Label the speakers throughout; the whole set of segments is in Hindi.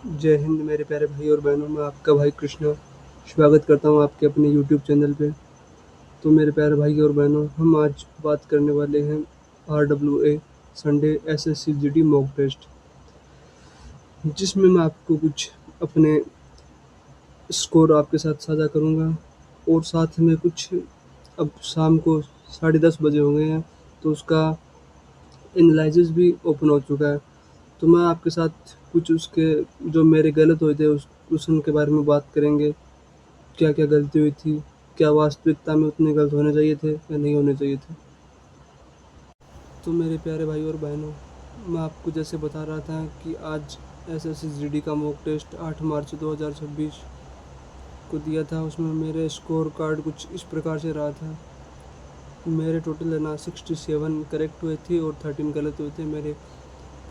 Speaker 1: जय हिंद मेरे प्यारे भाई और बहनों। मैं आपका भाई कृष्णा स्वागत करता हूँ आपके अपने यूट्यूब चैनल पे। तो मेरे प्यारे भाई और बहनों, हम आज बात करने वाले हैं RWA Sunday SSC GD mock test, जिसमें मैं आपको कुछ अपने स्कोर आपके साथ साझा करूँगा और साथ में कुछ, अब शाम को 10:30 बजे हो गए हैं तो उसका एनालिसिस भी ओपन हो चुका है। तो मैं आपके साथ कुछ उसके जो मेरे गलत हुए थे उस क्वेश्चन के बारे में बात करेंगे। क्या क्या गलती हुई थी, क्या वास्तविकता में उतने गलत होने चाहिए थे या नहीं होने चाहिए थे। तो मेरे प्यारे भाई और बहनों, मैं आपको जैसे बता रहा था कि आज SSC GD का मॉक टेस्ट 8 मार्च 2026 को दिया था। उसमें मेरे स्कोर कार्ड कुछ इस प्रकार से रहा था। मेरे टोटल है ना 67 करेक्ट हुए थे और 13 गलत हुए थे। मेरे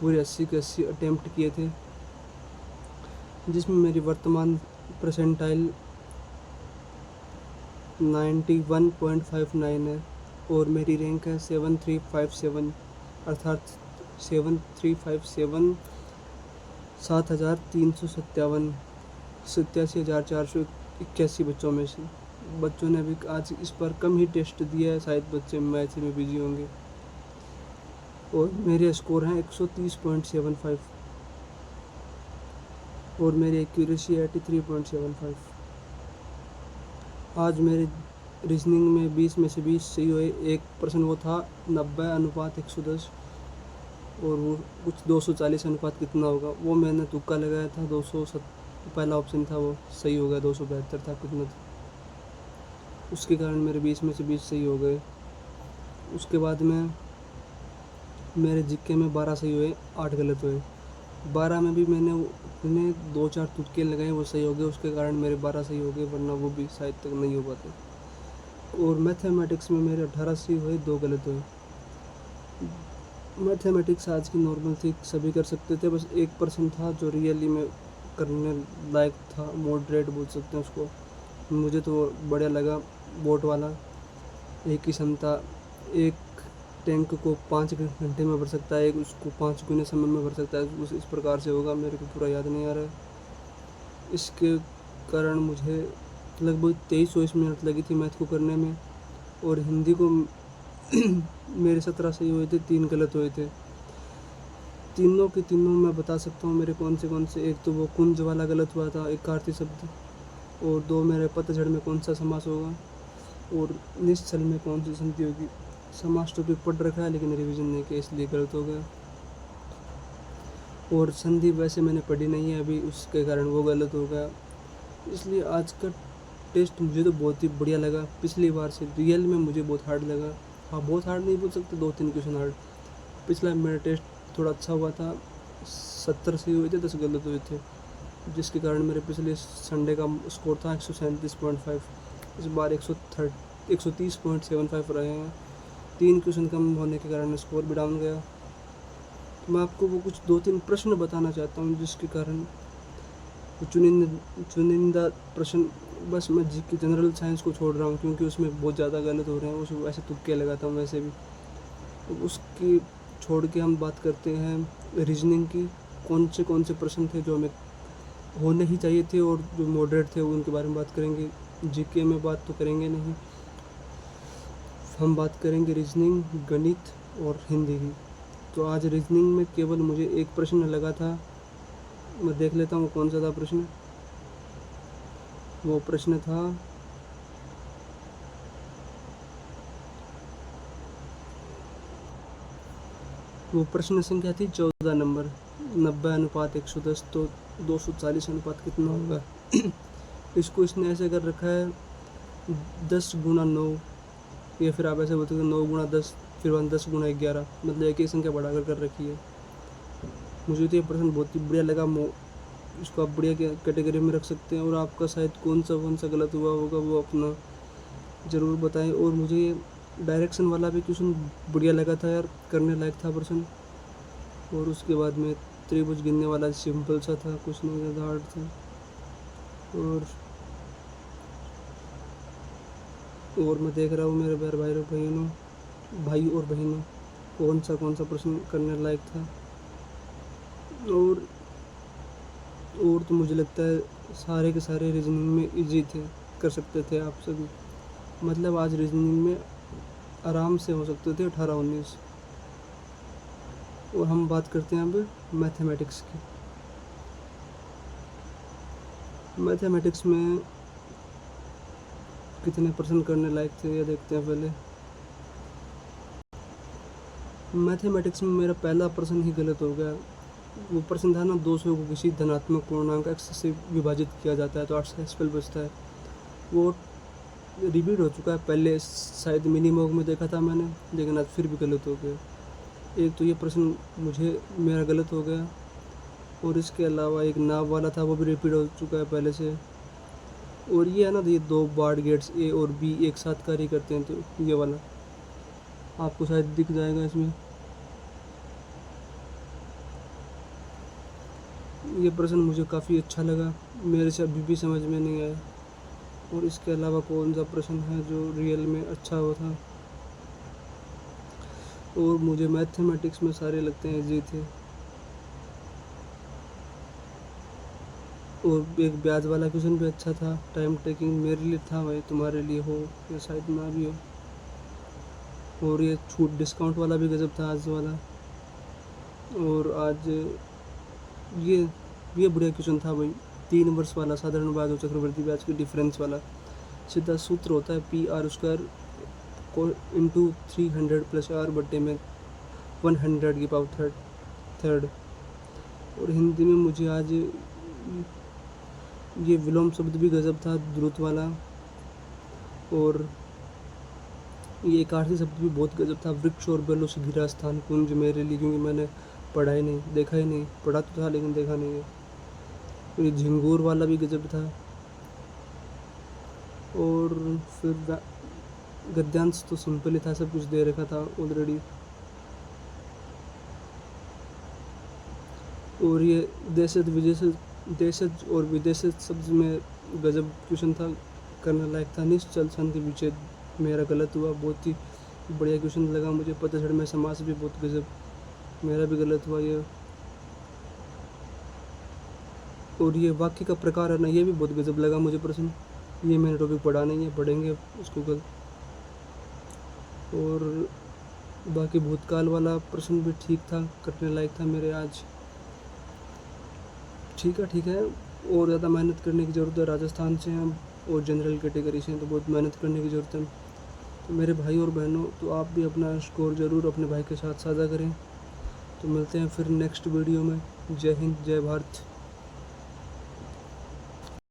Speaker 1: पूरे 80 के 80 अटैम्प्ट किए थे, जिसमें मेरी वर्तमान परसेंटाइल 91.59 है और मेरी रैंक है 7357, अर्थात 7357 7357 87,481 बच्चों में से। बच्चों ने भी आज इस पर कम ही टेस्ट दिया है, शायद बच्चे मैथ में बिजी होंगे। और मेरे स्कोर हैं 130.75 और मेरी एक्यूरेसी 83.75। आज मेरे रीजनिंग में 20 में से 20 सही हुए। एक प्रश्न वो था 90:110 और वो कुछ 240 अनुपात कितना होगा, वो मैंने तुक्का लगाया था। 207 पहला ऑप्शन था, वो सही हो गया। 272 था कितना था, उसके कारण मेरे 20 में से 20 सही हो गए। उसके बाद में मेरे जीके में 12 सही हुए, 8 गलत हुए। 12 में भी मैंने 2-4 तुक्के लगाए, वो सही हो गए। उसके कारण मेरे 12 सही हो गए, वरना वो भी शायद तक नहीं हो पाते। और मैथमेटिक्स में मेरे 18 सही हुए, 2 गलत हुए। मैथमेटिक्स आज की नॉर्मल थी, सभी कर सकते थे। बस एक पर्सन था जो रियली में करने लायक था, मॉडरेट बोल सकते हैं उसको। मुझे तो बढ़िया लगा बोट वाला। एक ही क्षमता, एक टैंक को 5 घंटे में भर सकता है, एक उसको 5 गुने समय में भर सकता है। उस इस प्रकार से होगा, मेरे को पूरा याद नहीं आ रहा है। इसके कारण मुझे लगभग 23-24 मिनट लगी थी मैथ को करने में। और हिंदी को मेरे 17 सही हुए थे, 3 गलत हुए थे। तीनों के तीनों मैं बता सकता हूँ मेरे कौन से। एक तो वो कुंज वाला गलत हुआ था, एक कार्ती शब्द। और 2 मेरे पतझड़ में कौन सा समास होगा और निश्चल में कौन सी संधि होगी। समास टॉपिक पढ़ रखा है लेकिन रिवीजन नहीं किया, इसलिए गलत हो गया। और संधि वैसे मैंने पढ़ी नहीं है अभी, उसके कारण वो गलत हो गया। इसलिए आज का टेस्ट मुझे तो बहुत ही बढ़िया लगा। पिछली बार से रियल में मुझे बहुत हार्ड लगा। हाँ, बहुत हार्ड नहीं बोल सकते, 2-3 क्वेश्चन हार्ड। पिछला मेरा टेस्ट थोड़ा अच्छा हुआ था, 70 सही हुए थे, 10 गलत हुए थे, जिसके कारण मेरे पिछले संडे का स्कोर था 137.5। इस बार 130.75 रहे हैं। 3 क्वेश्चन कम होने के कारण स्कोर भी डाउन गया। तो मैं आपको वो कुछ 2-3 प्रश्न बताना चाहता हूँ, जिसके कारण चुनिंदा प्रश्न, बस मैं जीके जनरल साइंस को छोड़ रहा हूँ क्योंकि उसमें बहुत ज़्यादा गलत हो रहे हैं। उसमें वैसे तुक्के लगाता हूँ वैसे भी, तो उसकी छोड़ के हम बात करते हैं रीजनिंग की। कौन से प्रश्न थे जो हमें होने ही चाहिए थे और जो मॉडरेट थे, उनके बारे में बात करेंगे। जीके में बात तो करेंगे नहीं, हम बात करेंगे रीजनिंग, गणित और हिंदी की। तो आज रीजनिंग में केवल मुझे एक प्रश्न लगा था, मैं देख लेता हूँ कौन सा था प्रश्न। वो प्रश्न था वो प्रश्न संख्या थी 14 नंबर, 90:110, तो 240 अनुपात कितना होगा। इसको इसने ऐसे कर रखा है 10x9, या फिर आप ऐसे बोलते हो 9x10, फिर 10x11, मतलब एक ही संख्या बढ़ाकर कर रखी है। मुझे तो ये प्रश्न बहुत ही बढ़िया लगा। इसको आप बढ़िया कैटेगरी में रख सकते हैं। और आपका शायद कौन सा गलत हुआ होगा वो अपना ज़रूर बताएं। और मुझे डायरेक्शन वाला भी क्वेश्चन बढ़िया लगा था यार, करने लायक था प्रश्न। और उसके बाद में त्रिभुज गिनने वाला सिंपल सा था, कुछ नहीं ज़्यादा हार्ड था। और मैं देख रहा हूँ मेरे भाई और बहनों कौन सा प्रश्न करने लायक था। और और तो मुझे लगता है सारे के सारे रीजनिंग में इजी थे, कर सकते थे आप सभी। मतलब आज रीजनिंग में आराम से हो सकते थे 18-19। और हम बात करते हैं अब मैथमेटिक्स की। मैथमेटिक्स में कितने परसेंट करने लायक थे ये देखते हैं पहले। मैथमेटिक्स में मेरा पहला प्रश्न ही गलत हो गया। वो प्रश्न था ना, 200 को किसी धनात्मक पूर्णांक x से विभाजित किया जाता है तो 8 से एक्सपेल बचता है। वो रिपीट हो चुका है, पहले शायद मिनी मॉक में देखा था मैंने, लेकिन आज फिर भी गलत हो गया। एक तो ये प्रश्न मेरा गलत हो गया, और इसके अलावा एक नाव वाला था वो भी रिपीट हो चुका है पहले से। और ये है ना, ये 2 बार्ड गेट्स ए और बी एक साथ कार्य करते हैं, तो ये वाला आपको शायद दिख जाएगा इसमें। ये प्रश्न मुझे काफ़ी अच्छा लगा, मेरे से अभी भी समझ में नहीं आया। और इसके अलावा कौन सा प्रश्न है जो रियल में अच्छा हुआ था। और मुझे मैथमेटिक्स में सारे लगते हैं इजी थे। और एक ब्याज वाला क्वेश्चन भी अच्छा था, टाइम टेकिंग मेरे लिए था भाई, तुम्हारे लिए हो या शायद ना भी हो। और ये छूट डिस्काउंट वाला भी गजब था आज वाला। और आज ये बढ़िया क्वेश्चन था भाई, 3 वर्ष वाला साधारण ब्याज और चक्रवृद्धि ब्याज की डिफरेंस वाला। सीधा सूत्र होता है PR² इंटू 300 प्लस R बट्टे में 100 की पावर थर्ड। और हिंदी में मुझे आज ये विलोम शब्द भी गजब था, द्रुत वाला। और ये एक आरसी शब्द भी बहुत गजब था, वृक्ष और बेलों से घिरा स्थान कुंज, मेरे लिए, क्योंकि मैंने पढ़ा ही नहीं, देखा ही नहीं, पढ़ा तो था लेकिन देखा नहीं है। ये झिंगूर वाला भी गजब था। और फिर गद्यांश तो सिंपल ही था, सब कुछ दे रखा था ऑलरेडी। और ये देशज और विदेशज शब्द में गजब क्वेश्चन था, करने लायक था। निश्चल संधि विच्छेद मेरा गलत हुआ, बहुत ही बढ़िया क्वेश्चन लगा मुझे। पतझड़ में समास भी बहुत गजब, मेरा भी गलत हुआ ये। और ये वाक्य का प्रकार है ना, ये भी बहुत गजब लगा मुझे प्रश्न। ये मैंने टॉपिक पढ़ा नहीं है, पढ़ेंगे उसको कल। और बाकी भूतकाल वाला प्रश्न भी ठीक था, करने लायक था मेरे आज। ठीक है। और ज़्यादा मेहनत करने की ज़रूरत है, राजस्थान से हैं और जनरल कैटेगरी से हैं, तो बहुत मेहनत करने की ज़रूरत है। तो मेरे भाई और बहनों, तो आप भी अपना स्कोर ज़रूर अपने भाई के साथ साझा करें। तो मिलते हैं फिर नेक्स्ट वीडियो में। जय हिंद, जय भारत।